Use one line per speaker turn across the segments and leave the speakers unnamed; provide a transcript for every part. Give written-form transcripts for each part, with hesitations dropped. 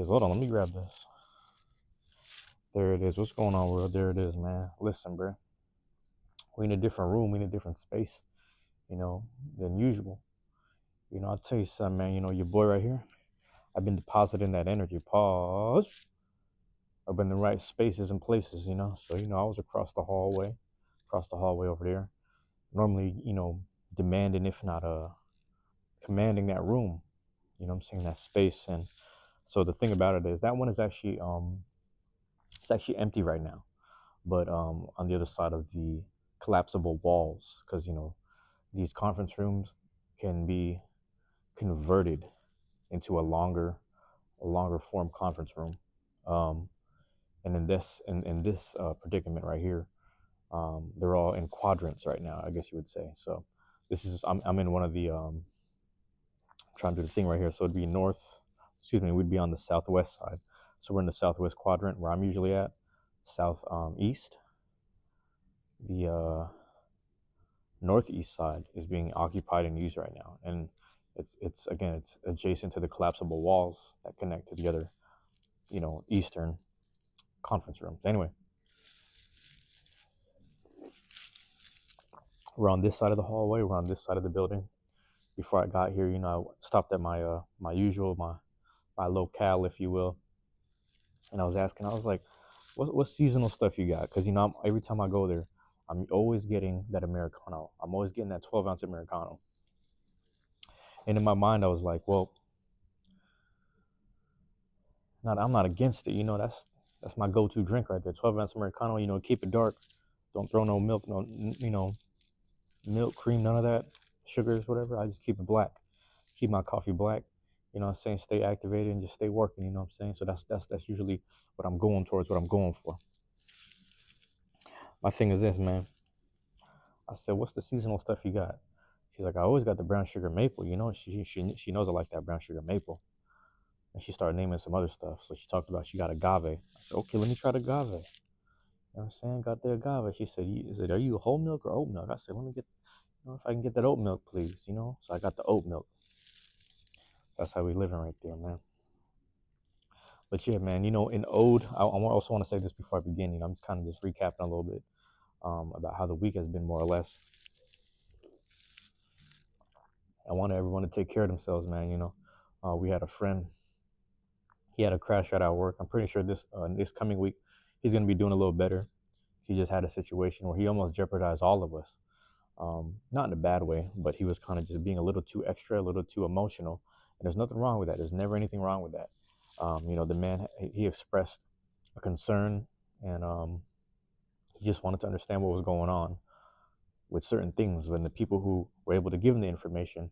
is. Hold on, let me grab this. There it is. What's going on, world? There it is, man. Listen, bro. We in a different room. We in a different space, than usual. I'll tell you something, man. Your boy right here. I've been depositing that energy. Pause. I've been in the right spaces and places. So, I was across the hallway over there. Normally, demanding, if not commanding that room. I'm saying, that space. And so the thing about it is that one is actually it's actually empty right now. But on the other side of the collapsible walls, because these conference rooms can be converted into a longer form conference room. Um, and in this predicament right here, they're all in quadrants right now, I guess you would say. So this is I'm in one of the trying to do the thing right here. So it'd be we'd be on the southwest side. So we're in the southwest quadrant where I'm usually at. South east. The northeast side is being occupied and used right now, and it's adjacent to the collapsible walls that connect to the other eastern conference rooms. Anyway, we're on this side of the hallway, we're on this side of the building. Before I got here, I stopped at my usual my locale, if you will, and I was asking, I was like, what seasonal stuff you got? Because every time I go there, I'm always getting that Americano. I'm always getting that 12-ounce Americano. And in my mind, I was like, well, I'm not against it. That's my go-to drink right there. 12-ounce Americano. Keep it dark. Don't throw no milk, no milk, cream, none of that, sugars, whatever. I just keep it black. Keep my coffee black. What I'm saying? Stay activated and just stay working. You know what I'm saying? So that's usually what I'm going towards. What I'm going for. My thing is this, man. I said, what's the seasonal stuff you got? She's like, I always got the brown sugar maple. She knows I like that brown sugar maple. And she started naming some other stuff. So she talked about she got agave. I said, okay, let me try the agave. You know what I'm saying? Got the agave. She said, are you whole milk or oat milk? I said, let me get, if I can get that oat milk, please. So I got the oat milk. That's how we living right there, man. But yeah, man, in ode, I also want to say this before I begin. I'm just kind of just recapping a little bit about how the week has been, more or less. I want everyone to take care of themselves, man. We had a friend. He had a crash out at work. I'm pretty sure this coming week he's going to be doing a little better. He just had a situation where he almost jeopardized all of us. Not in a bad way, but he was kind of just being a little too extra, a little too emotional. And there's nothing wrong with that. There's never anything wrong with that. The man, he expressed a concern, and he just wanted to understand what was going on with certain things. When the people who were able to give him the information,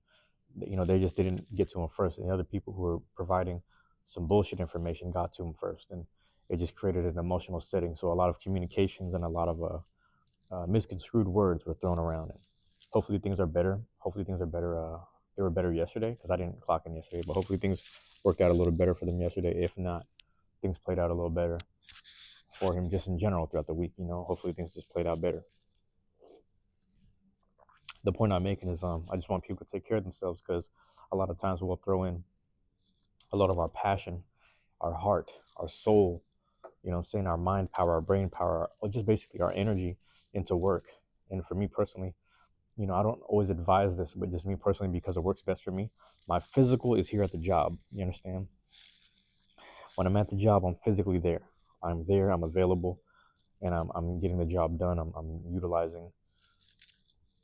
they just didn't get to him first. And the other people who were providing some bullshit information got to him first. And it just created an emotional setting. So a lot of communications and a lot of misconstrued words were thrown around. And hopefully things are better. Hopefully things are better. They were better yesterday because I didn't clock in yesterday. But hopefully things worked out a little better for them yesterday. If not, things played out a little better for him just in general throughout the week. Hopefully things just played out better. The point I'm making is I just want people to take care of themselves, because a lot of times we'll throw in a lot of our passion, our heart, our soul, saying our mind power, our brain power, or just basically our energy into work. And for me personally, I don't always advise this, but just me personally, because it works best for me, my physical is here at the job. You understand? When I'm at the job, I'm physically there. I'm there, I'm available, and I'm getting the job done. I'm utilizing,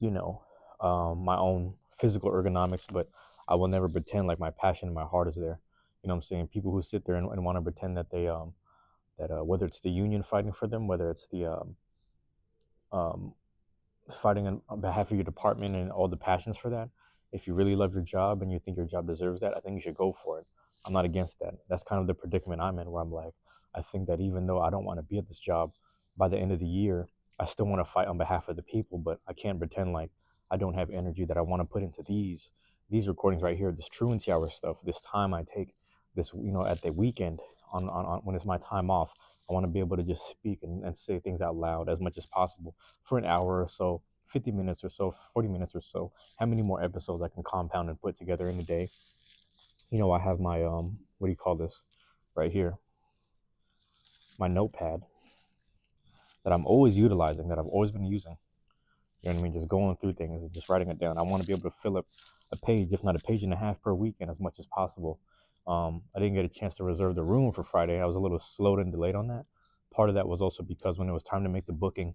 my own physical ergonomics, but I will never pretend like my passion and my heart is there. You know what I'm saying? People who sit there and want to pretend that they whether it's the union fighting for them, whether it's the um, fighting on behalf of your department and all the passions for that. If you really love your job and you think your job deserves that, I think you should go for it. I'm not against that. That's kind of the predicament I'm in, where I'm like, I think that even though I don't want to be at this job, by the end of the year, I still want to fight on behalf of the people, but I can't pretend like I don't have energy that I want to put into these recordings right here, this truancy hour stuff, this time I take, this, at the weekend, on when it's my time off. I want to be able to just speak and say things out loud as much as possible for an hour or so, 50 minutes or so, 40 minutes or so. How many more episodes I can compound and put together in a day? I have my what do you call this? right here, my notepad that I'm always utilizing, that I've always been using. You know what I mean? Just going through things and just writing it down. I want to be able to fill up a page, if not a page and a half per weekend, as much as possible. I didn't get a chance to reserve the room for Friday. I was a little slowed and delayed on that. Part of that was also because when it was time to make the booking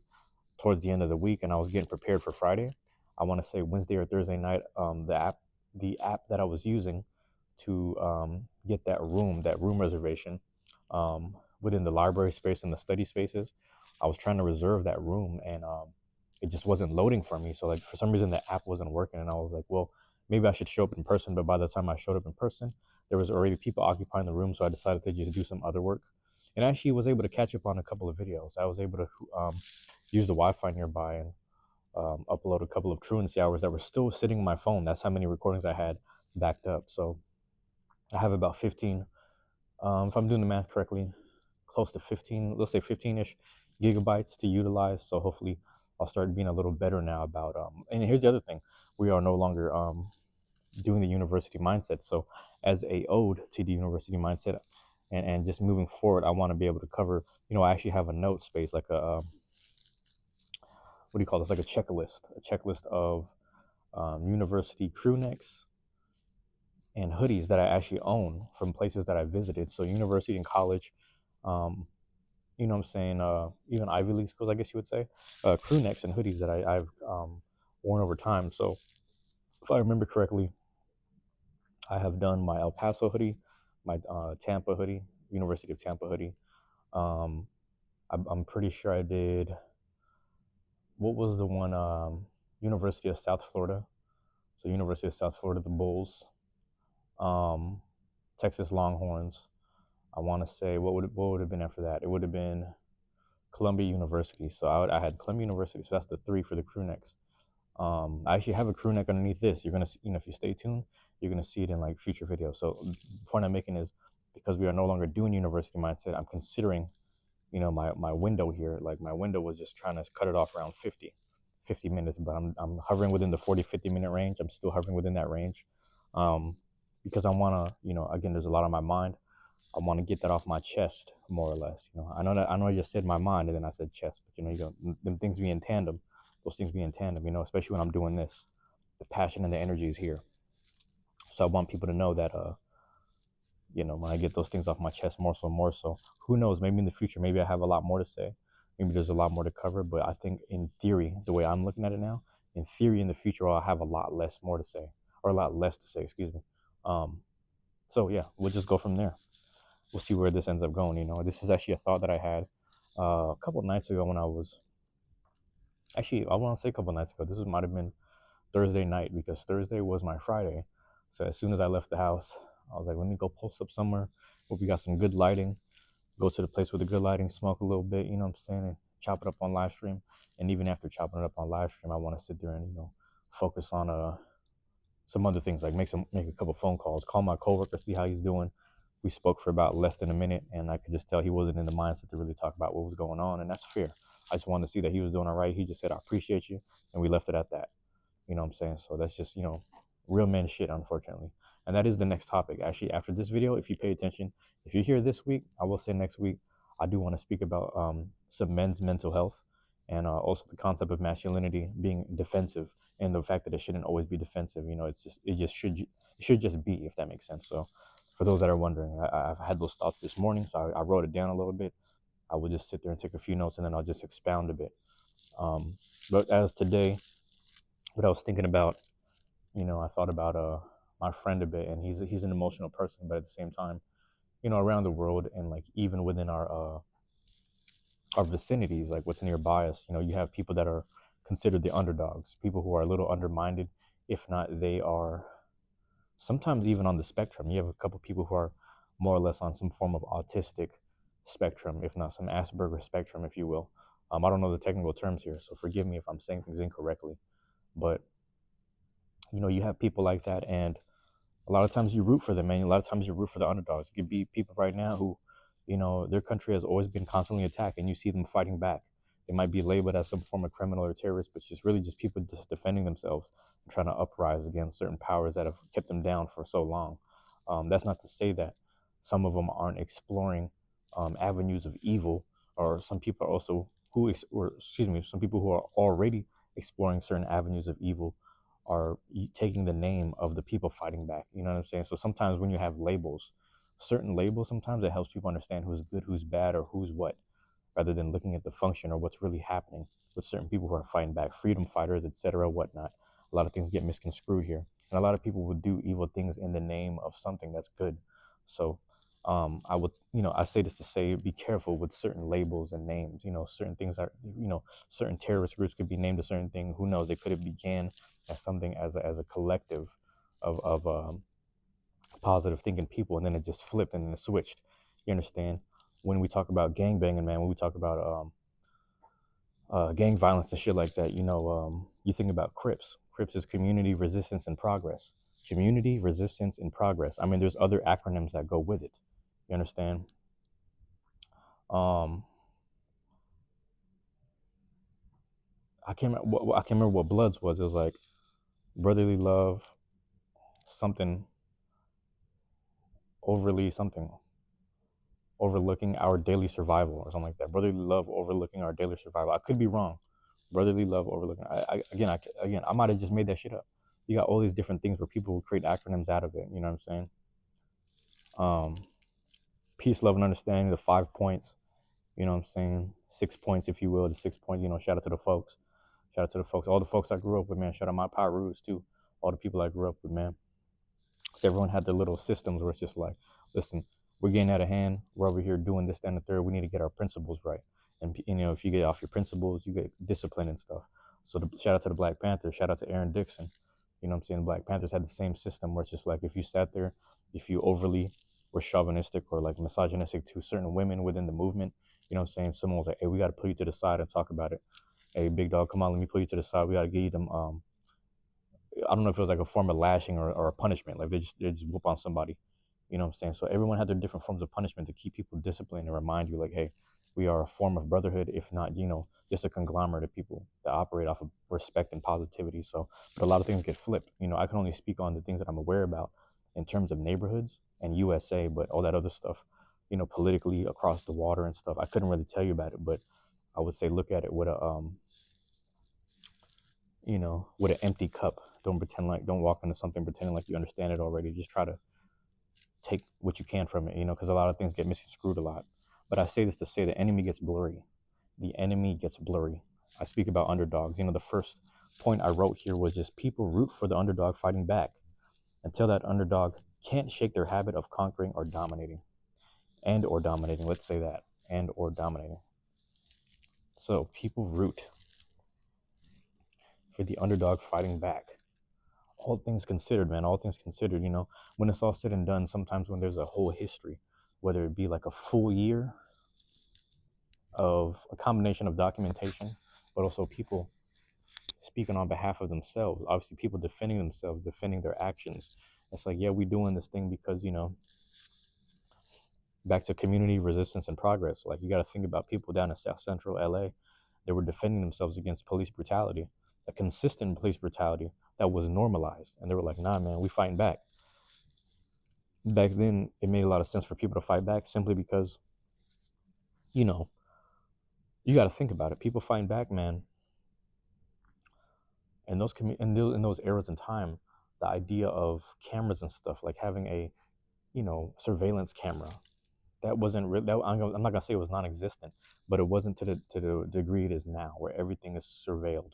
towards the end of the week and I was getting prepared for Friday, I want to say Wednesday or Thursday night, the app that I was using to get that room reservation within the library space and the study spaces, I was trying to reserve that room, and it just wasn't loading for me. So like for some reason the app wasn't working, and I was like, well, maybe I should show up in person. But by the time I showed up in person, there was already people occupying the room, so I decided to just do some other work, and actually was able to catch up on a couple of videos. I was able to use the Wi-Fi nearby and upload a couple of truancy hours that were still sitting on my phone. That's how many recordings I had backed up. So I have about 15, if I'm doing the math correctly, close to 15, let's say 15-ish gigabytes to utilize. So hopefully I'll start being a little better now about, and here's the other thing. We are no longer doing the university mindset. So as a ode to the university mindset and just moving forward, I want to be able to cover, I actually have a note space, like what do you call this? Like a checklist of university crew necks and hoodies that I actually own from places that I visited. So university and college, um, you know what I'm saying, even Ivy League schools, I guess you would say, crew necks and hoodies that I've worn over time. So if I remember correctly, I have done my El Paso hoodie, my Tampa hoodie, University of Tampa hoodie. Um, I'm pretty sure I did, what was the one, University of South Florida. So University of South Florida, the Bulls, um, Texas Longhorns. I want to say what would have been after that? It would have been Columbia University. So I had Columbia University. So that's the three for the crew necks. I actually have a crew neck underneath this. You're gonna see, if you stay tuned, you're gonna see it in like future videos. So the point I'm making is, because we are no longer doing university mindset, I'm considering, my window here. Like my window was just trying to cut it off around 50 minutes, but I'm hovering within the 40-50 minute range. I'm still hovering within that range, because I wanna, again, there's a lot on my mind. I want to get that off my chest, more or less. I know I just said my mind and then I said chest, but them things be in tandem. Those things be in tandem. Especially when I'm doing this, the passion and the energy is here. So I want people to know that, when I get those things off my chest, more so. Who knows? Maybe in the future, maybe I have a lot more to say. Maybe there's a lot more to cover. But I think in theory, the way I'm looking at it now, in theory, in the future, I'll have a lot less more to say, or a lot less to say. Excuse me. So yeah, we'll just go from there. We'll see where this ends up going. This is actually a thought that I had a couple of nights ago when I was actually, I want to say a couple of nights ago. This might have been Thursday night, because Thursday was my Friday. So as soon as I left the house, I was like, let me go post up somewhere. Hope we got some good lighting. Go to the place with the good lighting, smoke a little bit, you know what I'm saying, and chop it up on live stream. And even after chopping it up on live stream, I want to sit there and, focus on some other things, like make a couple phone calls, call my coworker, see how he's doing. We spoke for about less than a minute, and I could just tell he wasn't in the mindset to really talk about what was going on, and that's fair. I just wanted to see that he was doing all right. He just said, I appreciate you, and we left it at that. You know what I'm saying? So that's just, real man shit, unfortunately. And that is the next topic. Actually, after this video, if you pay attention, if you're here this week, I will say next week, I do want to speak about some men's mental health, and also the concept of masculinity being defensive, and the fact that it shouldn't always be defensive. It should just be, if that makes sense. So for those that are wondering, I've had those thoughts this morning, so I wrote it down a little bit. I will just sit there and take a few notes, and then I'll just expound a bit. But as today, what I was thinking about, I thought about my friend a bit, and he's an emotional person, but at the same time, around the world, and like even within our vicinities, like what's nearby us, you have people that are considered the underdogs, people who are a little undermined, if not they are sometimes even on the spectrum. You have a couple people who are more or less on some form of autistic spectrum, if not some Asperger spectrum, if you will. I don't know the technical terms here, so forgive me if I'm saying things incorrectly, but you have people like that, and a lot of times you root for them, man. A lot of times you root for the underdogs. It could be people right now who, their country has always been constantly attacked, and you see them fighting back. They might be labeled as some form of criminal or terrorist, but it's just really just people just defending themselves and trying to uprise against certain powers that have kept them down for so long. That's not to say that, Some of them aren't exploring avenues of evil, or some people are also or excuse me, some people who are already exploring certain avenues of evil are taking the name of the people fighting back. You know what I'm saying? So sometimes when you have labels, certain labels, sometimes it helps people understand who's good, who's bad, or who's what, rather than looking at the function or what's really happening with certain people who are fighting back, freedom fighters, etc., whatnot. A lot of things get misconstrued here, and a lot of people would do evil things in the name of something that's good. So, I would, I say this to say, be careful with certain labels and names. Certain things are, certain terrorist groups could be named a certain thing. Who knows? They could have began as something as a collective of positive thinking people, and then it just flipped and then it switched. You understand? When we talk about gang banging, man, when we talk about gang violence and shit like that, you think about Crips. Crips is community resistance and progress. Community resistance and progress. I mean, there's other acronyms that go with it. You understand? Um, I can't remember what Bloods was. It was like brotherly love, something overly something, overlooking our daily survival or something like that. Brotherly love overlooking our daily survival. I could be wrong. Brotherly love overlooking. Again, I might have just made that shit up. You got all these different things where people will create acronyms out of it. You know what I'm saying? Peace, love, and understanding. The 5 points. You know what I'm saying? 6 points, if you will. The 6 points. Shout out to the folks. Shout out to the folks. All the folks I grew up with, man. Shout out my Pyrus too. All the people I grew up with, man. So everyone had their little systems where it's just like, listen, we're getting out of hand. We're over here doing this, that, and the third. We need to get our principles right. And if you get off your principles, you get discipline and stuff. So shout out to the Black Panthers. Shout out to Aaron Dixon. You know what I'm saying? The Black Panthers had the same system where it's just like, if you sat there, if you overly were chauvinistic or like misogynistic to certain women within the movement, you know what I'm saying? Someone was like, hey, we got to put you to the side and talk about it. Hey, big dog, come on, let me put you to the side. We got to give you them I don't know if it was like a form of lashing or a punishment. Like they just whoop on somebody. You know what I'm saying? So everyone had their different forms of punishment to keep people disciplined and remind you like, hey, we are a form of brotherhood, if not, just a conglomerate of people that operate off of respect and positivity. So, but a lot of things get flipped. I can only speak on the things that I'm aware about in terms of neighborhoods and USA, but all that other stuff, politically across the water and stuff, I couldn't really tell you about it, but I would say look at it with with an empty cup. Don't walk into something pretending like you understand it already. Just try to take what you can from it, because a lot of things get misconstrued a lot. But I say this to say the enemy gets blurry. The enemy gets blurry. I speak about underdogs. The first point I wrote here was just people root for the underdog fighting back until that underdog can't shake their habit of conquering or dominating. Let's say that. And or dominating. So people root for the underdog fighting back. All things considered, man, all things considered, when it's all said and done, sometimes when there's a whole history, whether it be like a full year of a combination of documentation, but also people speaking on behalf of themselves, obviously people defending themselves, defending their actions. It's like, yeah, we doing this thing because, back to community resistance and progress. Like, you got to think about people down in South Central LA. They were defending themselves against police brutality, a consistent police brutality that was normalized. And they were like, nah, man, we fighting back. Back then, it made a lot of sense for people to fight back simply because, you got to think about it. People fighting back, man. And in those eras in time, the idea of cameras and stuff, like having a, surveillance camera, that wasn't real. I'm not gonna say it was non-existent, but it wasn't to the degree it is now, where everything is surveilled.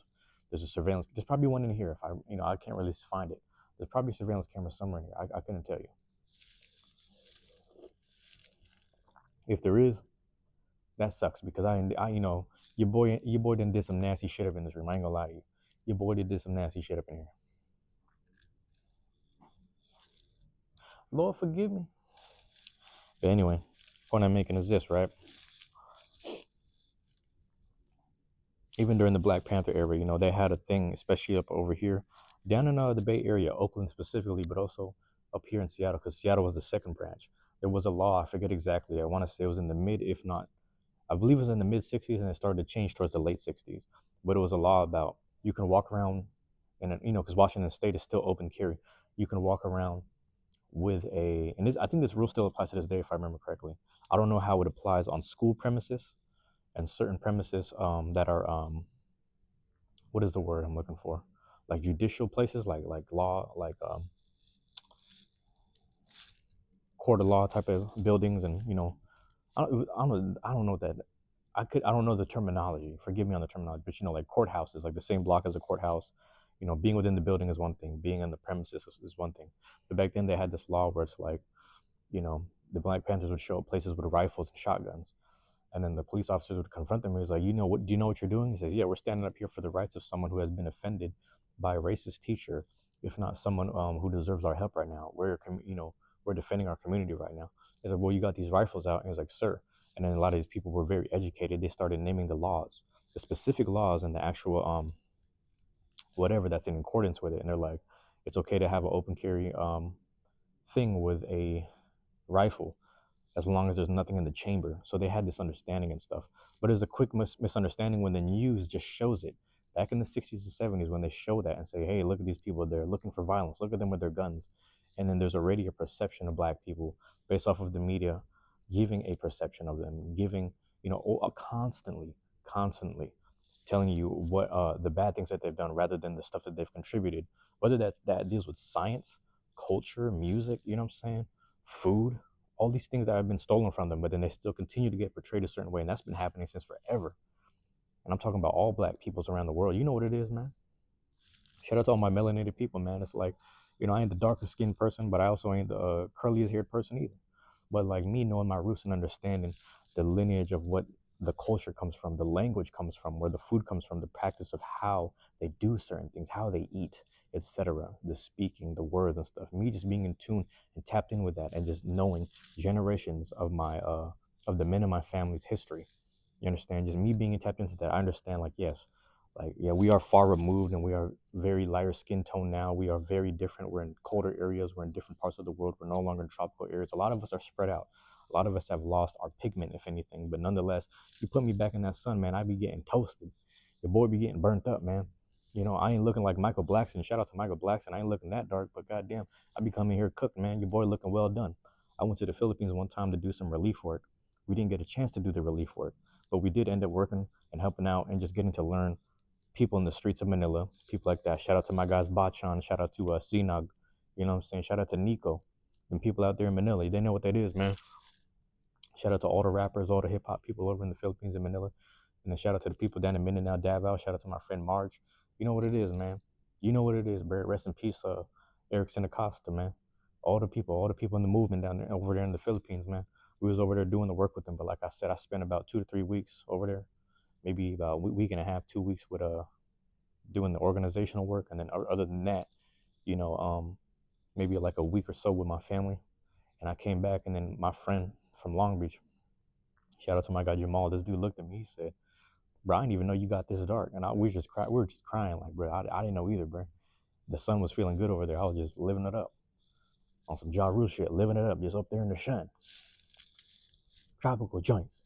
There's a surveillance. There's probably one in here. If I can't really find it. There's probably a surveillance camera somewhere in here. I couldn't tell you. If there is, that sucks because your boy done did some nasty shit up in this room. I ain't gonna lie to you. Your boy did some nasty shit up in here. Lord forgive me. But anyway, point I'm making is this, right? Even during the Black Panther era, they had a thing, especially up over here, down in the Bay Area, Oakland specifically, but also up here in Seattle, because Seattle was the second branch. There was a law, I forget exactly. I want to say it was in the if not, I believe it was in the mid 60s, and it started to change towards the late 60s. But it was a law about you can walk around, and because Washington State is still open carry, you can walk around with and this, I think this rule still applies to this day if I remember correctly. I don't know how it applies on school premises and certain premises that are what is the word I'm looking for? Like judicial places, like law, like court of law type of buildings, and I don't know that I don't know the terminology. Forgive me on the terminology, but like courthouses, like the same block as a courthouse. Being within the building is one thing. Being in the premises is one thing. But back then they had this law where it's like, you know, the Black Panthers would show up places with rifles and shotguns. And then the police officers would confront them. He was like, do you know what you're doing? He says, yeah, we're standing up here for the rights of someone who has been offended by a racist teacher, if not someone who deserves our help right now. We're defending our community right now. He said, well, you got these rifles out. And he was like, sir. And then a lot of these people were very educated. They started naming the laws, the specific laws and the actual whatever that's in accordance with it. And they're like, it's okay to have an open carry thing with a rifle as long as there's nothing in the chamber. So they had this understanding and stuff. But there's a quick misunderstanding when the news just shows it. Back in the 60s and 70s, when they show that and say, hey, look at these people, they're looking for violence, look at them with their guns. And then there's already a perception of Black people based off of the media giving a perception of them, giving, constantly telling you what the bad things that they've done rather than the stuff that they've contributed, whether that deals with science, culture, music, you know what I'm saying, food, all these things that have been stolen from them, but then they still continue to get portrayed a certain way, and that's been happening since forever. And I'm talking about all Black peoples around the world. You know what it is, man. Shout out to all my melanated people, man. It's like, I ain't the darkest skinned person, but I also ain't the curliest haired person either. But like me knowing my roots and understanding the lineage of what the culture comes from, the language comes from, where the food comes from, the practice of how they do certain things, how they eat, etc. The speaking, the words and stuff. Me just being in tune and tapped in with that, and just knowing generations of my of the men in my family's history. You understand? Just me being tapped into that, I understand. Like, yes, like, yeah, we are far removed and we are very lighter skin tone now. We are very different. We're in colder areas. We're in different parts of the world. We're no longer in tropical areas. A lot of us are spread out. A lot of us have lost our pigment, if anything. But nonetheless, you put me back in that sun, man, I be getting toasted. Your boy be getting burnt up, man. I ain't looking like Michael Blackson. Shout out to Michael Blackson. I ain't looking that dark, but goddamn, I be coming here cooked, man. Your boy looking well done. I went to the Philippines one time to do some relief work. We didn't get a chance to do the relief work, but we did end up working and helping out and just getting to learn people in the streets of Manila, people like that. Shout out to my guys Bachan, shout out to Sinag, you know what I'm saying? Shout out to Nico, and people out there in Manila. They know what that is, man. Shout out to all the rappers, all the hip hop people over in the Philippines and Manila. And then shout out to the people down in Mindanao, Davao. Shout out to my friend Marge. You know what it is, man. You know what it is, bro. Rest in peace, Erickson Acosta, man. All the people in the movement down there, over there in the Philippines, man. We was over there doing the work with them. But like I said, I spent about 2 to 3 weeks over there, maybe about a week and a half, 2 weeks with doing the organizational work, and then other than that, maybe like a week or so with my family, and I came back, and then my friend from Long Beach, shout out to my guy Jamal, this dude looked at me, he said, bro, I didn't even know you got this dark, and we were just crying, like, bro, I didn't know either, bro. The sun was feeling good over there. I was just living it up on some Ja Rule shit, living it up, just up there in the sun, tropical joints,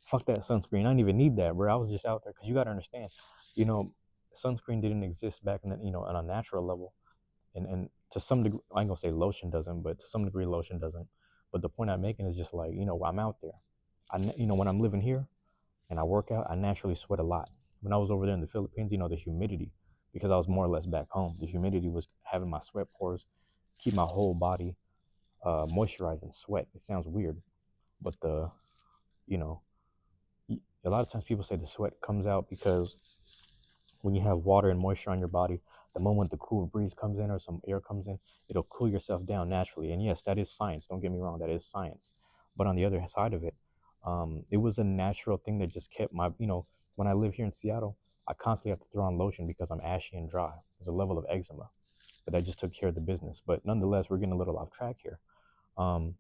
fuck that sunscreen. I didn't even need that, bro. I was just out there, because you got to understand, you know sunscreen didn't exist back in the, on a natural level, and to some degree, I ain't gonna say lotion doesn't, but to some degree lotion doesn't. But the point I'm making is just like, I'm out there. When I'm living here and I work out, I naturally sweat a lot. When I was over there in the Philippines, the humidity, because I was more or less back home, the humidity was having my sweat pores keep my whole body moisturized and sweat. It sounds weird, but you know a lot of times people say the sweat comes out because when you have water and moisture on your body, the moment the cool breeze comes in or some air comes in, it'll cool yourself down naturally. And yes, that is science. Don't get me wrong, that is science. But on the other side of it, it was a natural thing that just kept when I live here in Seattle, I constantly have to throw on lotion because I'm ashy and dry. There's a level of eczema, but that just took care of the business. But nonetheless, we're getting a little off track here. Um,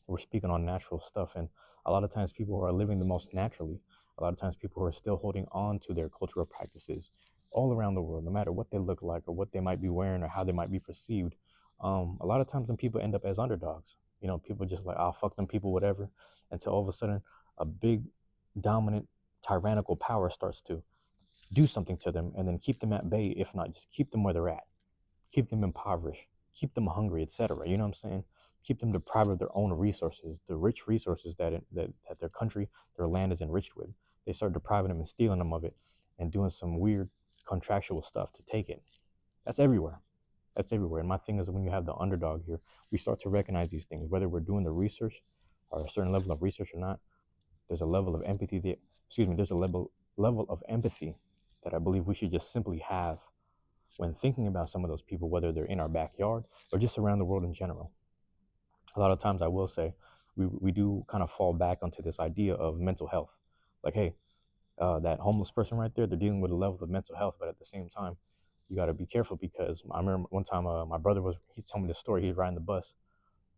we're speaking on natural stuff, and a lot of times people who are living the most naturally, a lot of times people who are still holding on to their cultural practices all around the world, no matter what they look like or what they might be wearing or how they might be perceived. A lot of times when people end up as underdogs, people just like, oh, fuck them people, whatever, until all of a sudden a big dominant tyrannical power starts to do something to them and then keep them at bay. If not, just keep them where they're at, keep them impoverished, keep them hungry, etc. You know what I'm saying? Keep them deprived of their own resources, the rich resources that their country, their land is enriched with. They start depriving them and stealing them of it, and doing some weird contractual stuff to take it. That's everywhere. That's everywhere. And my thing is, when you have the underdog here, we start to recognize these things, whether we're doing the research or a certain level of research or not. There's a level of empathy that, excuse me, there's a level of empathy that I believe we should just simply have when thinking about some of those people, whether they're in our backyard or just around the world in general. A lot of times, I will say, we do kind of fall back onto this idea of mental health. Like, hey, that homeless person right there, they're dealing with a level of mental health, but at the same time, you got to be careful, because I remember one time my brother he told me this story. He was riding the bus.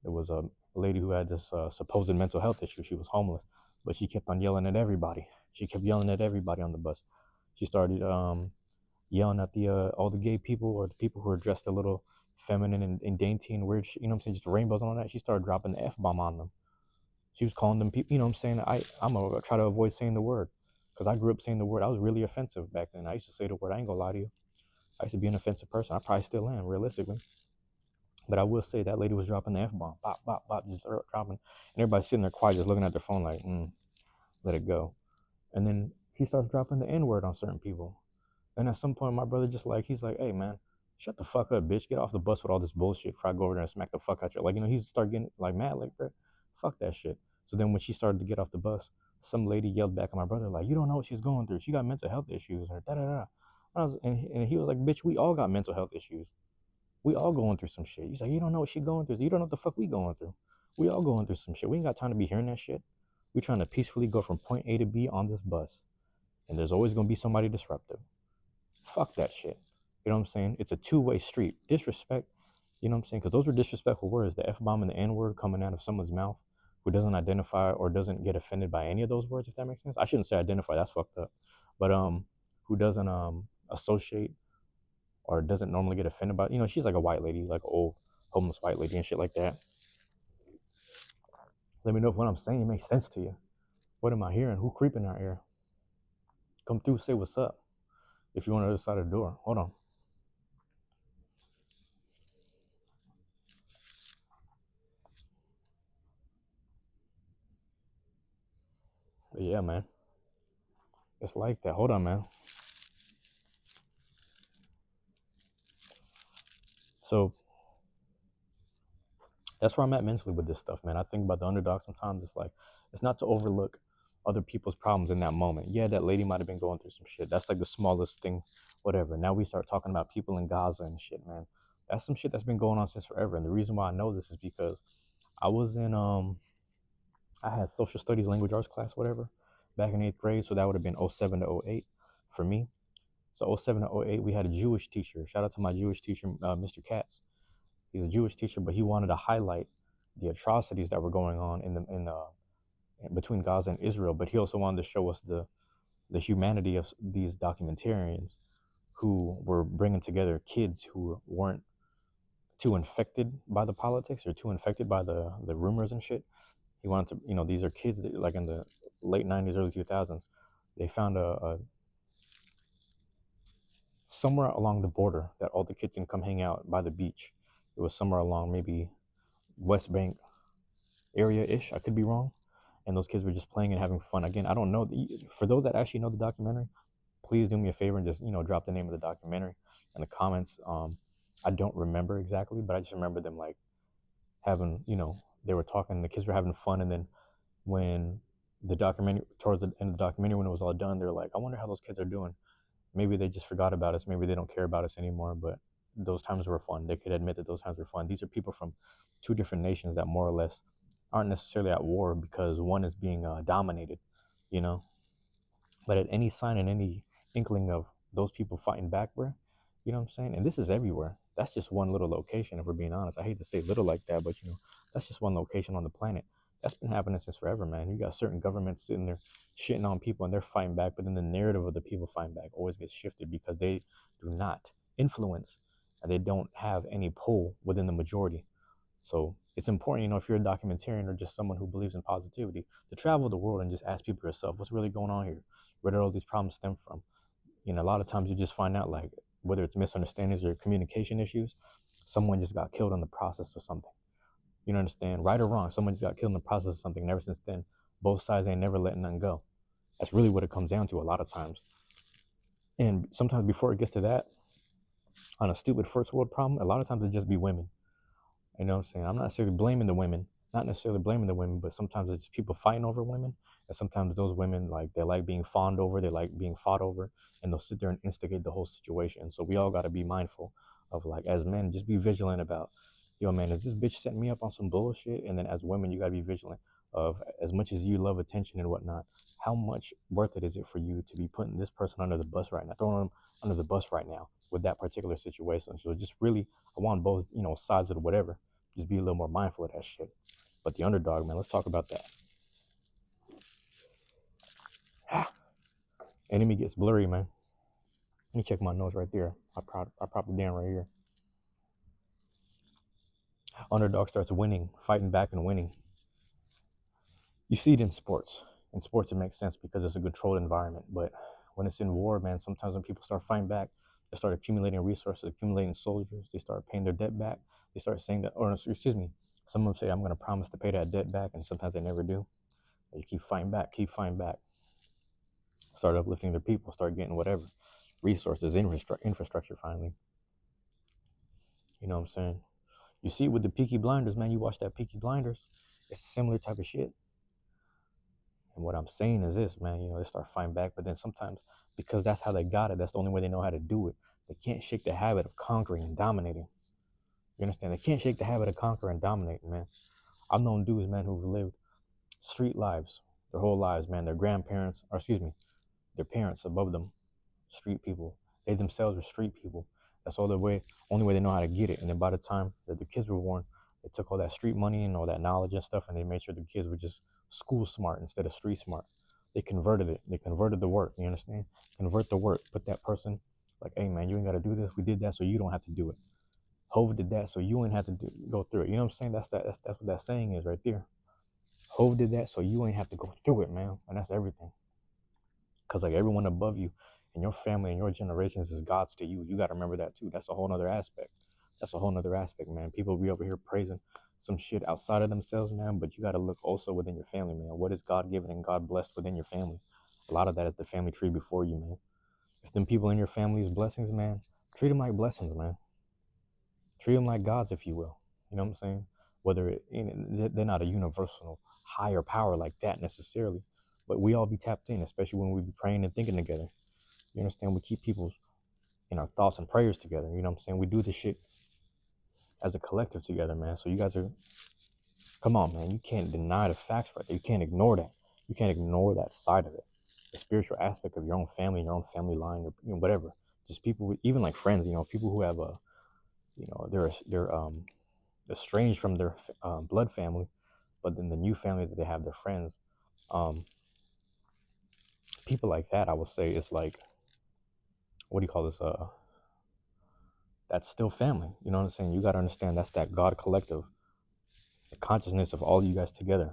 There was a lady who had this supposed mental health issue. She was homeless, but she kept on yelling at everybody. She kept yelling at everybody on the bus. She started yelling at the all the gay people, or the people who are dressed a little feminine and dainty and weird, you know what I'm saying, just rainbows and all that. She started dropping the F-bomb on them. She was calling them people, you know what I'm saying? I'm gonna try to avoid saying the word, because I grew up saying the word. I was really offensive back then. I used to say the word. I ain't gonna lie to you. I used to be an offensive person. I probably still am, realistically. But I will say that lady was dropping the F-bomb. Bop, bop, bop, just dropping. And everybody's sitting there quiet, just looking at their phone like, let it go. And then he starts dropping the N-word on certain people. And at some point, my brother he's like, hey, man, shut the fuck up, bitch. Get off the bus with all this bullshit before I go over there and smack the fuck out you. Like, he started getting, like, mad, like, bro, fuck that shit. So then when she started to get off the bus, some lady yelled back at my brother, like, you don't know what she's going through. She got mental health issues, or da-da-da. And he was like, bitch, we all got mental health issues. We all going through some shit. He's like, you don't know what she going through. You don't know what the fuck we going through. We all going through some shit. We ain't got time to be hearing that shit. We trying to peacefully go from point A to B on this bus. And there's always going to be somebody disruptive. Fuck that shit. You know what I'm saying? It's a two-way street. Disrespect, you know what I'm saying? Because those were disrespectful words. The F-bomb and the N-word coming out of someone's mouth who doesn't identify or doesn't get offended by any of those words, if that makes sense. I shouldn't say identify. That's fucked up. But who doesn't associate or doesn't normally get offended by, she's like a white lady, like an old homeless white lady and shit like that. Let me know if what I'm saying makes sense to you. What am I hearing? Who creeping in our ear? Come through, say what's up. If you're on the other side of the door. Hold on. But yeah, man. It's like that. Hold on, man. So that's where I'm at mentally with this stuff, man. I think about the underdog sometimes. It's like, it's not to overlook other people's problems in that moment. Yeah, that lady might have been going through some shit. That's like the smallest thing, whatever. Now we start talking about people in Gaza and shit, man. That's some shit that's been going on since forever. And the reason why I know this is because I was in I had social studies, language arts class, whatever, back in 8th grade. So that would have been '07 to '08 for me. So '07 to '08, we had a Jewish teacher. Shout out to my Jewish teacher, Mr. Katz. He's a Jewish teacher, but he wanted to highlight the atrocities that were going on in between Gaza and Israel. But he also wanted to show us the humanity of these documentarians who were bringing together kids who weren't too infected by the politics or too infected by the rumors and shit. He wanted to, these are kids that, like, in the late '90s, early 2000s, they found a somewhere along the border that all the kids can come hang out by the beach. It was somewhere along maybe West Bank area-ish. I could be wrong. And those kids were just playing and having fun. Again, I don't know. For those that actually know the documentary, please do me a favor and just, drop the name of the documentary in the comments. I don't remember exactly, but I just remember them, like, having, they were talking, the kids were having fun. And then when the documentary, towards the end of the documentary, when it was all done, they're like, I wonder how those kids are doing. Maybe they just forgot about us. Maybe they don't care about us anymore. But those times were fun. They could admit that those times were fun. These are people from two different nations that more or less aren't necessarily at war, because one is being dominated, you know. But at any sign and any inkling of those people fighting back, bro, you know what I'm saying? And this is everywhere. That's just one little location, if we're being honest. I hate to say little like that, but, that's just one location on the planet. That's been happening since forever, man. You got certain governments sitting there shitting on people and they're fighting back, but then the narrative of the people fighting back always gets shifted because they do not influence and they don't have any pull within the majority. So it's important, if you're a documentarian or just someone who believes in positivity, to travel the world and just ask people yourself, what's really going on here? Where did all these problems stem from? A lot of times you just find out, like, whether it's misunderstandings or communication issues, Someone just got killed in the process of something. You know, understand? Right or wrong, someone just got killed in the process of something. And ever since then, both sides ain't never letting nothing go. That's really what it comes down to a lot of times. And sometimes before it gets to that, on a stupid first world problem, a lot of times it just be women. You know what I'm saying? I'm not necessarily blaming the women, not necessarily blaming the women, but sometimes it's people fighting over women. And sometimes those women, like, they like being fawned over, they like being fought over, and they'll sit there and instigate the whole situation. So we all got to be mindful of, like, as men, just be vigilant about, yo, man, is this bitch setting me up on some bullshit? And then as women, you got to be vigilant of, as much as you love attention and whatnot, how much worth it is it for you to be putting this person under the bus right now, throwing them under the bus right now with that particular situation? So just really, I want both, sides of the whatever. Just be a little more mindful of that shit. But the underdog, man, let's talk about that. Enemy gets blurry, man. Let me check my notes right there. I propped it down right here. Underdog starts winning, fighting back and winning. You see it in sports. In sports, it makes sense because it's a controlled environment. But when it's in war, man, sometimes when people start fighting back, they start accumulating resources, accumulating soldiers. They start paying their debt back. They start saying that, or excuse me, some of them say, I'm going to promise to pay that debt back. And sometimes they never do. They keep fighting back, Start uplifting their people, start getting whatever resources, infrastructure finally. You know what I'm saying? You see with the Peaky Blinders, man, you watch that Peaky Blinders, it's a similar type of shit. And what I'm saying is this, man, they start fighting back, but then sometimes, because that's how they got it, that's the only way they know how to do it. They can't shake the habit of conquering and dominating. You understand? They can't shake the habit of conquering and dominating, man. I've known dudes, man, who've lived street lives their whole lives, man. Their grandparents, or excuse me, their parents above them, street people. They themselves were street people. That's all the way, only way they know how to get it. And then by the time that the kids were born, they took all that street money and all that knowledge and stuff, and they made sure the kids were just school smart instead of street smart. They converted it. They converted the work. You understand? Convert the work. Put that person like, hey man, you ain't got to do this. We did that so you don't have to do it. Hove did that so you ain't have to go through it. You know what I'm saying? That's what that saying is right there. Hove did that so you ain't have to go through it, man. And that's everything. Because like everyone above you and your family and your generations is gods to you. You got to remember that too. That's a whole nother aspect. Man. People be over here praising some shit outside of themselves, man. But you got to look also within your family, man. What is God given and God blessed within your family? A lot of that is the family tree before you, man. If them people in your family is blessings, man, treat them like blessings, man. Treat them like gods, if you will. You know what I'm saying? Whether they're not a universal higher power like that necessarily, but we all be tapped in, especially when we be praying and thinking together. You understand? We keep people in our thoughts and prayers together. You know what I'm saying? We do this shit as a collective together, man. So you guys are, come on, man. You can't deny the facts right there. You can't ignore that. You can't ignore that side of it. The spiritual aspect of your own family, your own family line, or whatever. Just people, even like friends. People who have they're estranged from their blood family, but then the new family that they have, their friends. People like that, I would say, it's like, what do you call this? That's still family. You know what I'm saying? You got to understand that's that God collective, the consciousness of all you guys together.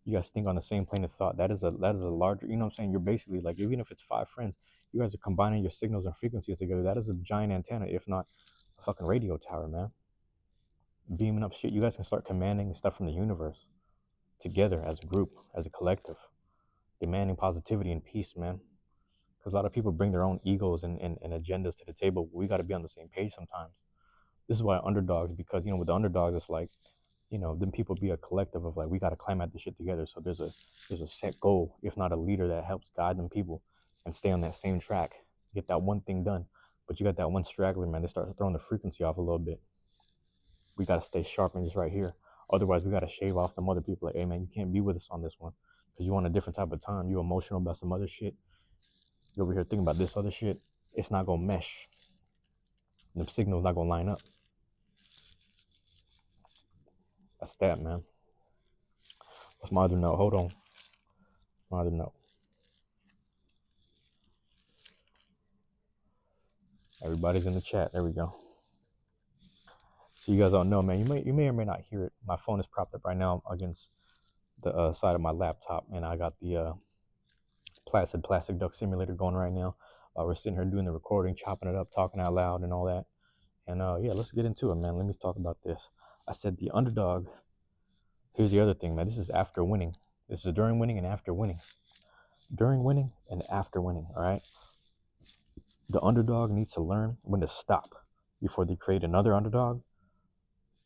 You guys think on the same plane of thought. That is a larger, you know what I'm saying? You're basically like, even if it's 5 friends, you guys are combining your signals and frequencies together. That is a giant antenna, if not a fucking radio tower, man. Beaming up shit. You guys can start commanding stuff from the universe together as a group, as a collective, demanding positivity and peace, man. Because a lot of people bring their own egos and agendas to the table. We got to be on the same page sometimes. This is why underdogs, because with the underdogs, it's like, then people be a collective of like, we got to climb out this shit together. So there's a set goal, if not a leader that helps guide them people and stay on that same track, get that one thing done. But you got that one straggler, man. They start throwing the frequency off a little bit. We got to stay sharp and just right here. Otherwise, we got to shave off them other people. Like, hey man, you can't be with us on this one because you want a different type of time. You emotional about some other shit. You over here thinking about this other shit. It's not gonna mesh. The signal's not gonna line up. That's that, man. What's my other note? Hold on. My other note. Everybody's in the chat. There we go. So you guys don't know, man. You may or may not hear it. My phone is propped up right now against the side of my laptop, and I got the plastic duck simulator going right now. We're sitting here doing the recording, chopping it up, talking out loud, and all that. And yeah, let's get into it, man. Let me talk about this. I said the underdog. Here's the other thing, man. This is after winning. This is during winning and after winning. During winning and after winning, all right? The underdog needs to learn when to stop before they create another underdog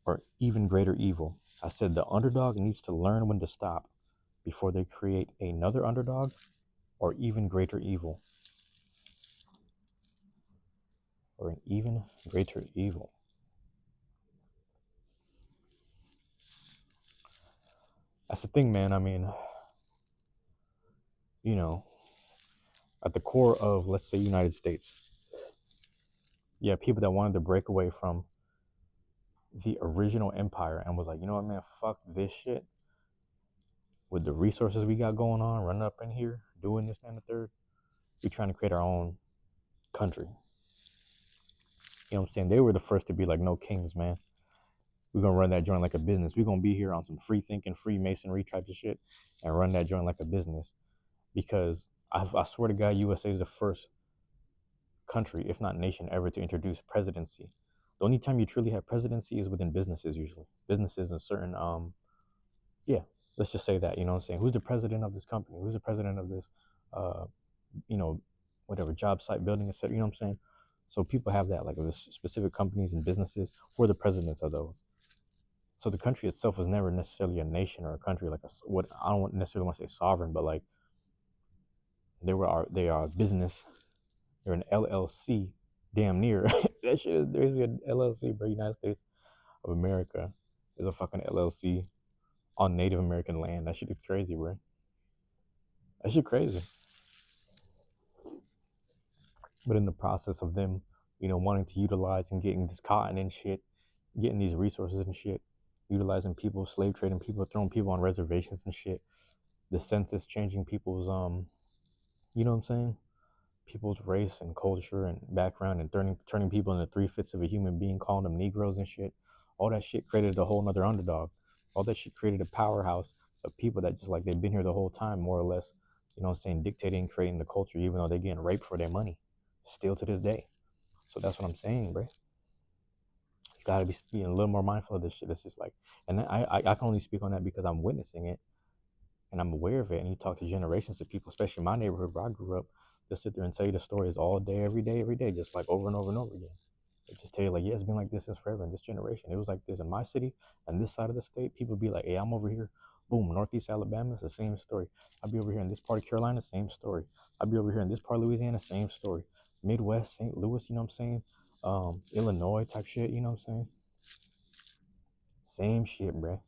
or even greater evil. I said the underdog needs to learn when to stop before they create another underdog or even greater evil. Or an even greater evil. That's the thing, man. I mean, you know, at the core of, let's say, United States, yeah, people that wanted to break away from the original empire and was like, you know what, man, fuck this shit. With the resources we got going on, running up in here, doing this and the third, we trying to create our own country. You know what I'm saying? They were the first to be like, no kings, man. We're gonna run that joint like a business. We're gonna be here on some free thinking, Freemasonry type of shit and run that joint like a business. Because I swear to God, USA is the first country, if not nation, ever to introduce presidency. The only time you truly have presidency is within businesses, usually. Businesses and certain, yeah, let's just say that, you know what I'm saying? Who's the president of this company? Who's the president of this, uh, you know, whatever, job site building, etc. You know what I'm saying? So people have that, like with specific companies and businesses, who are the presidents of those. So the country itself was never necessarily a nation or a country, like what I don't necessarily want to say sovereign, but like they are a business. They're an LLC, damn near. That shit is there's an LLC, bro. United States of America is a fucking LLC on Native American land. That shit is crazy, bro. That shit crazy. But in the process of them, you know, wanting to utilize and getting this cotton and shit, getting these resources and shit, utilizing people, slave trading people, throwing people on reservations and shit, the census changing people's you know what I'm saying? People's race and culture and background and turning people into three-fifths of a human being, calling them Negroes and shit. All that shit created a whole nother underdog. All that shit created a powerhouse of people that just like they've been here the whole time, more or less, you know what I'm saying, dictating, creating the culture, even though they're getting raped for their money. Still to this day. So that's what I'm saying, bro. You gotta be a little more mindful of this shit. It's just like, and I can only speak on that because I'm witnessing it and I'm aware of it. And you talk to generations of people, especially in my neighborhood where I grew up, they'll sit there and tell you the stories all day, every day, just like over and over and over again. They just tell you like, yeah, it's been like this since forever in this generation. It was like this in my city and this side of the state. People be like, hey, I'm over here. Boom, Northeast Alabama, it's the same story. I'll be over here in this part of Carolina, same story. I'll be over here in this part of Louisiana, same story. Midwest, St. Louis, you know what I'm saying? Illinois type shit, you know what I'm saying? Same shit, bruh.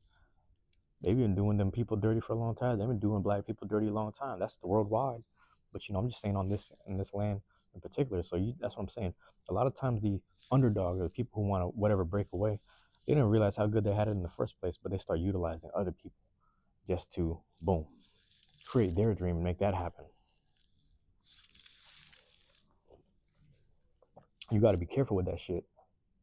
They've been doing them people dirty for a long time. They've been doing black people dirty a long time. That's the worldwide. But you know, I'm just saying on this in this land in particular. So that's what I'm saying. A lot of times the underdog or the people who want to whatever break away, they didn't realize how good they had it in the first place, but they start utilizing other people just to boom, create their dream and make that happen. You got to be careful with that shit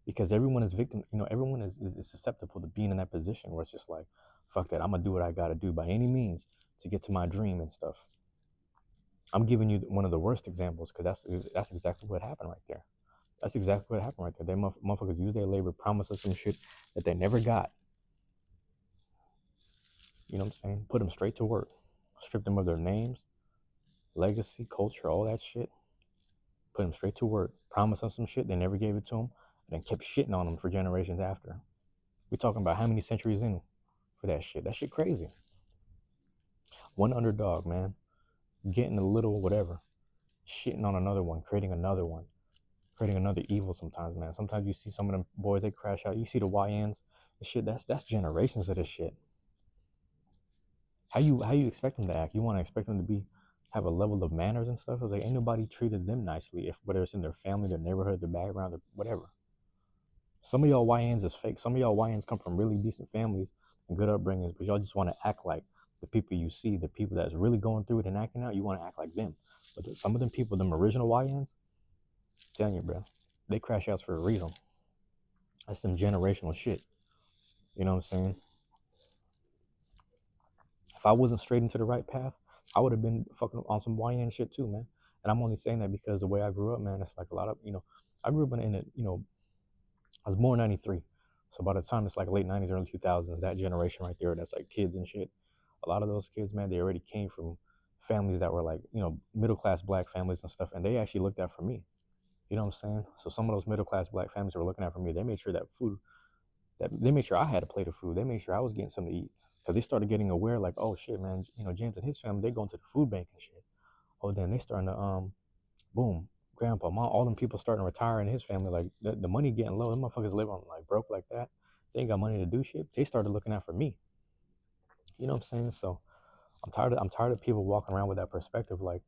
because everyone is victim. You know, everyone is susceptible to being in that position where it's just like, fuck that. I'm gonna do what I gotta do by any means to get to my dream and stuff. I'm giving you one of the worst examples because that's exactly what happened right there. That's exactly what happened right there. They motherfuckers use their labor, promise us some shit that they never got. You know what I'm saying? Put them straight to work, strip them of their names, legacy, culture, all that shit. Put them straight to work, promise them some shit they never gave it to them, and then kept shitting on them for generations after. We're talking about how many centuries in for that shit. That shit crazy. One underdog, man, getting a little whatever, shitting on another one, creating another one, creating another evil sometimes, man. Sometimes you see some of them boys, they crash out. You see the YNs and shit, that's generations of this shit. How you expect them to act? You want to expect them to have a level of manners and stuff? It's like ain't nobody treated them nicely, if whether it's in their family, their neighborhood, their background, or whatever. Some of y'all YNs is fake. Some of y'all YNs come from really decent families and good upbringings, but y'all just want to act like the people you see, the people that's really going through it and acting out, you want to act like them. But some of them people, them original YNs, I'm telling you, bro, they crash outs for a reason. That's some generational shit. You know what I'm saying? If I wasn't straight into the right path, I would have been fucking on some YN shit too, man. And I'm only saying that because the way I grew up, man, it's like a lot of, you know, I grew up in a, you know, I was born '93, so by the time it's like late '90s, early 2000s, that generation right there, that's like kids and shit. A lot of those kids, man, they already came from families that were like, middle class black families and stuff, and they actually looked out for me. You know what I'm saying? So some of those middle class black families were looking out for me. They made sure that they made sure I had a plate of food. They made sure I was getting something to eat because they started getting aware, like, oh shit, man, James and his family, they going to the food bank and shit. Oh, then they starting to boom, grandpa, mom, all them people starting to retire in his family, like the money getting low. Them motherfuckers live on like broke like that. They ain't got money to do shit. They started looking out for me. You know what I'm saying? So I'm tired of people walking around with that perspective, like,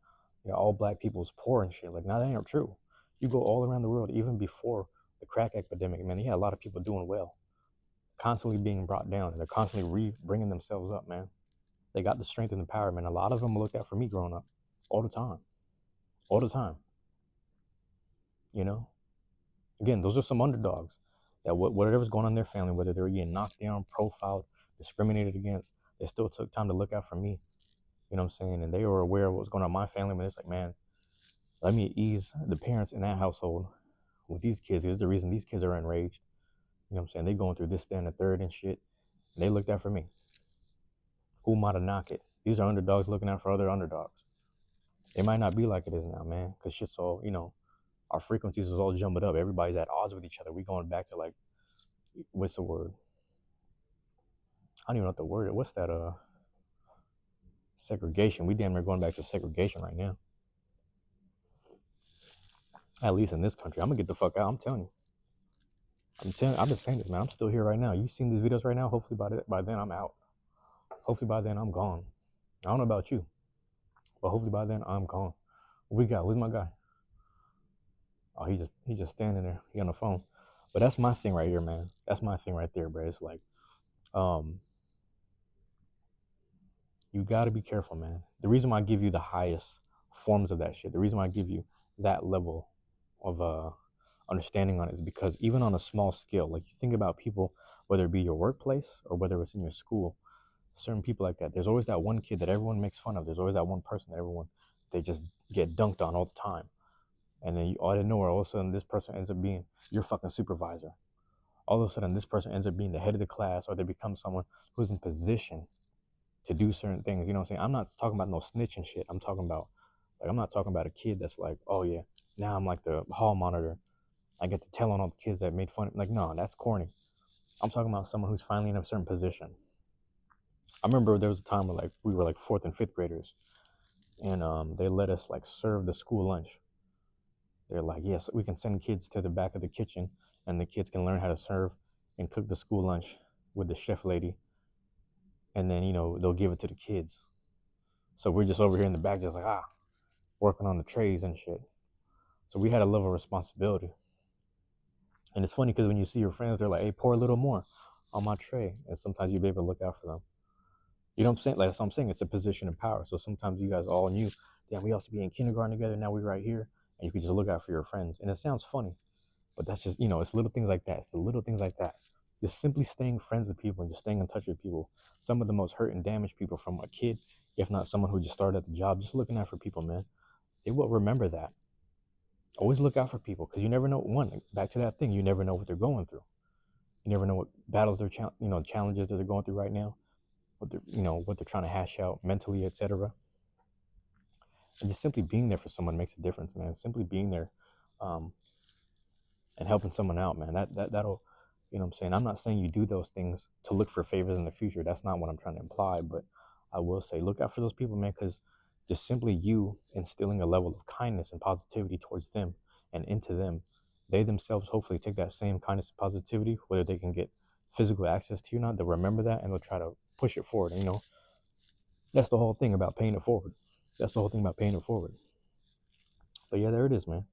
all black people's poor and shit. Like, now that ain't true. You go all around the world, even before the crack epidemic, man, you had a lot of people doing well, constantly being brought down, and they're constantly bringing themselves up, man. They got the strength and the power, man. A lot of them looked out for me growing up, all the time, all the time. You know, again, those are some underdogs that whatever's going on in their family, whether they're getting knocked down, profiled, discriminated against, they still took time to look out for me. You know what I'm saying? And they were aware of what was going on in my family. But it's like, man, let me ease the parents in that household with these kids. Is the reason these kids are enraged. You know what I'm saying? They going through this, that, and the third and shit. And they looked out for me. Who am I to knock it? These are underdogs looking out for other underdogs. It might not be like it is now, man, because shit's all, our frequencies is all jumbled up. Everybody's at odds with each other. We going back to, like, what's the word? I don't even know what the word is. What's that? Segregation. We damn near going back to segregation right now. At least in this country. I'm gonna get the fuck out. I'm telling you. I've been saying this, man. I'm still here right now. You seen these videos right now? Hopefully by then I'm out. Hopefully by then I'm gone. I don't know about you, but hopefully by then I'm gone. What we got? Where's my guy? Oh, he's just standing there. He on the phone. But that's my thing right here, man. That's my thing right there, bro. It's like, um, you got to be careful, man. The reason why I give you the highest forms of that shit, the reason why I give you that level of understanding on it is because even on a small scale, like, you think about people, whether it be your workplace or whether it's in your school, certain people like that, there's always that one kid that everyone makes fun of. There's always that one person that they just get dunked on all the time. And then out of nowhere, all of a sudden, this person ends up being your fucking supervisor. All of a sudden, this person ends up being the head of the class, or they become someone who's in position to do certain things. You know what I'm saying? I'm not talking about no snitch and shit. I'm not talking about a kid that's like, oh yeah, now I'm like the hall monitor. I get to tell on all the kids that made fun. Like, no, that's corny. I'm talking about someone who's finally in a certain position. I remember there was a time where, like, we were like fourth and fifth graders, and they let us, like, serve the school lunch. They're like, yes, we can send kids to the back of the kitchen, and the kids can learn how to serve and cook the school lunch with the chef lady, and then, they'll give it to the kids. So we're just over here in the back, just like, working on the trays and shit. So we had a level of responsibility. And it's funny because when you see your friends, they're like, hey, pour a little more on my tray. And sometimes you'll be able to look out for them. You know what I'm saying? Like, that's what I'm saying. It's a position of power. So sometimes you guys all knew, damn, we used to be in kindergarten together. Now we're right here. And you can just look out for your friends. And it sounds funny, but that's just, it's little things like that. It's the little things like that. Just simply staying friends with people and just staying in touch with people. Some of the most hurt and damaged people from a kid, if not someone who just started at the job, just looking out for people, man. They will remember that. Always look out for people, because you never know. One, back to that thing, you never know what they're going through. You never know what battles challenges that they're going through right now, what they're trying to hash out mentally, etc. And just simply being there for someone makes a difference, man. Simply being there, um, and helping someone out, man. That'll, I'm saying. I'm not saying you do those things to look for favors in the future. That's not what I'm trying to imply. But I will say, look out for those people, man, because just simply you instilling a level of kindness and positivity towards them and into them, they themselves hopefully take that same kindness and positivity, whether they can get physical access to you or not. They'll remember that and they'll try to push it forward. And, that's the whole thing about paying it forward. That's the whole thing about paying it forward. But yeah, there it is, man.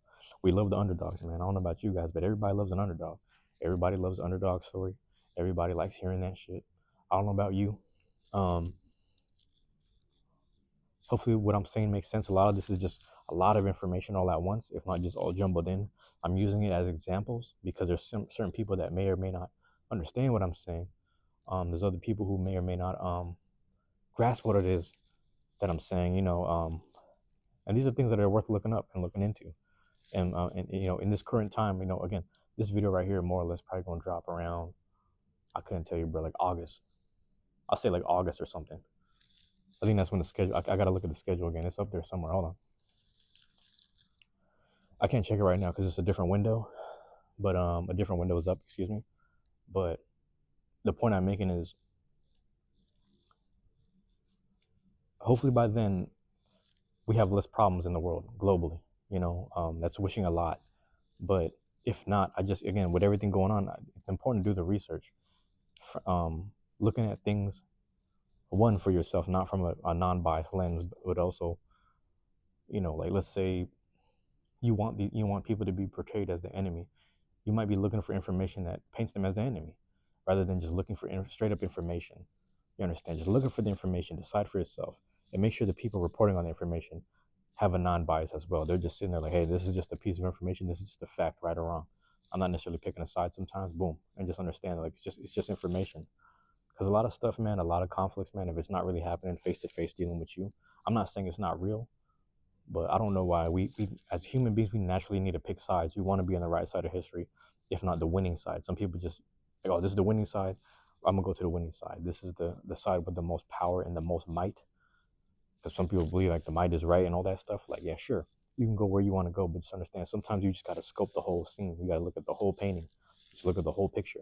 We love the underdogs, man. I don't know about you guys, but everybody loves an underdog. Everybody loves an underdog story. Everybody likes hearing that shit. I don't know about you. Um, Hopefully what I'm saying makes sense. A lot of this is just a lot of information all at once, if not just all jumbled in. I'm using it as examples because there's certain people that may or may not understand what I'm saying. There's other people who may or may not grasp what it is that I'm saying, and these are things that are worth looking up and looking into. And in this current time, again, This video right here, more or less, probably gonna drop around, I couldn't tell you, bro, like August. I'll say like August or something. I think that's when the schedule, I gotta look at the schedule again. It's up there somewhere. Hold on. I can't check it right now because it's a different window, but a different window is up, excuse me. But the point I'm making is, hopefully by then we have less problems in the world globally. That's wishing a lot. But if not, I just, again, with everything going on, it's important to do the research. Looking at things, one, for yourself, not from a non-biased lens, but also, like, let's say you want people to be portrayed as the enemy. You might be looking for information that paints them as the enemy, rather than just looking for straight up information. You understand? Just looking for the information, decide for yourself, and make sure the people reporting on the information have a non-bias as well. They're just sitting there like, hey, this is just a piece of information. This is just a fact, right or wrong. I'm not necessarily picking a side sometimes. Boom, and just understand, like, it's just information. Because a lot of stuff, man, a lot of conflicts, man, if it's not really happening face to face dealing with you, I'm not saying it's not real, but I don't know why we as human beings, we naturally need to pick sides. We want to be on the right side of history, if not the winning side. Some people just like, oh, this is the winning side, I'm gonna go to the winning side. This is the side with the most power and the most might. Because some people believe like the might is right and all that stuff. Like, yeah, sure, you can go where you want to go, but just understand, sometimes you just got to scope the whole scene. You got to look at the whole painting. Just look at the whole picture.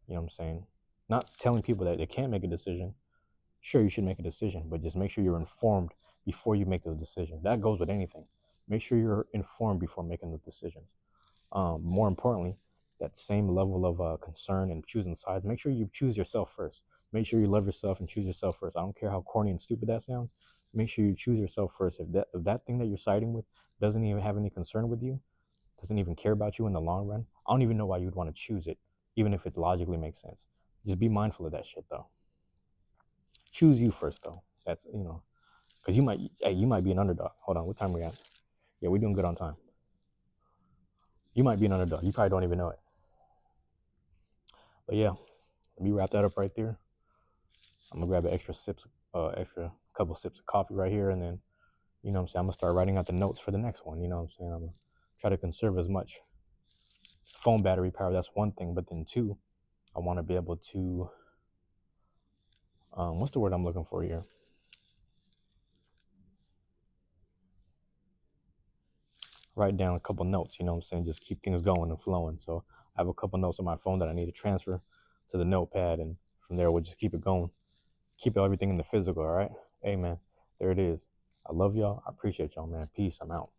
You know what I'm saying? Not telling people that they can't make a decision. Sure, you should make a decision, but just make sure you're informed before you make those decisions. That goes with anything. Make sure you're informed before making those decisions. More importantly, that same level of concern and choosing sides, make sure you choose yourself first. Make sure you love yourself and choose yourself first. I don't care how corny and stupid that sounds. Make sure you choose yourself first. If that thing that you're siding with doesn't even have any concern with you, doesn't even care about you in the long run, I don't even know why you'd want to choose it, even if it logically makes sense. Just be mindful of that shit, though. Choose you first, though. That's, because you might be an underdog. Hold on, what time we at? Yeah, we're doing good on time. You might be an underdog. You probably don't even know it. But yeah, let me wrap that up right there. I'm gonna grab an extra couple sips of coffee right here, and then, I'm saying, I'm gonna start writing out the notes for the next one. You know what I'm saying? I'm gonna try to conserve as much phone battery power. That's one thing, but then two, I want to be able to, what's the word I'm looking for here? Write down a couple notes. You know what I'm saying? Just keep things going and flowing. So I have a couple notes on my phone that I need to transfer to the notepad, and from there we'll just keep it going. Keep everything in the physical. All right. Hey man, there it is. I love y'all. I appreciate y'all, man. Peace. I'm out.